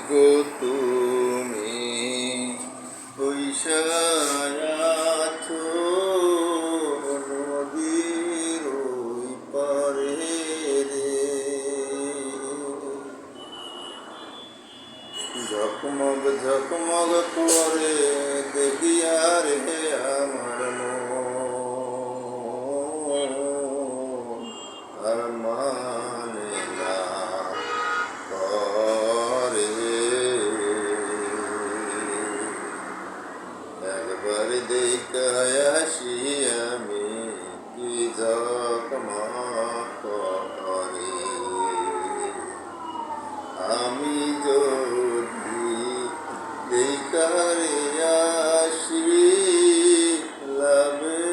গো তুমি বৈশায়াছো নদীর ওই পারে রে, ঝকমগ ঝকমগ করে দেখিয়া রে আমার মন আর মানে না করে। একবার দেখায় আসি আমি কি ঝকমগ করে, আমি যদি দেখারে আসি লাভে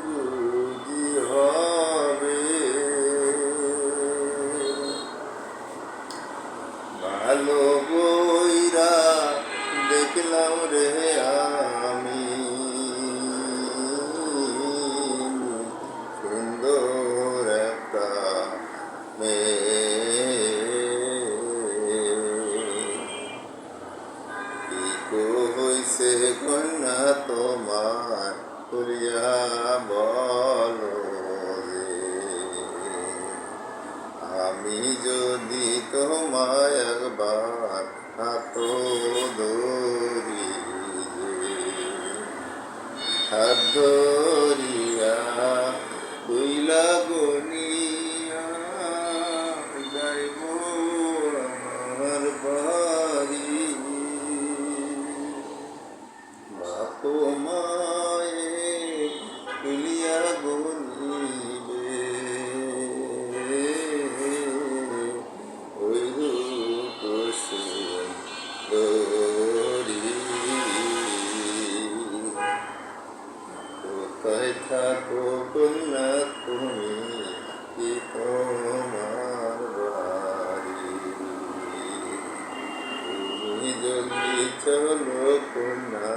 বুঝি হবে, ভালো বইরা দেখলাম রে আমি সুন্দর একটা হইছে কন্যা তোমার করিয়া বলো রে, আমি যদি তোমায় একবার হাত ধরি, হাত ধরিয়া কইলা গনিয়া যাইব আমার বাড়ি, বাপ মায়ে তুলিয়া গনিবে ওই রূপ সুন্দরী, কোথায় থাকো কন্যা তুমি কি তোমার বাড়ি, তুমি যদি চলো কন্যা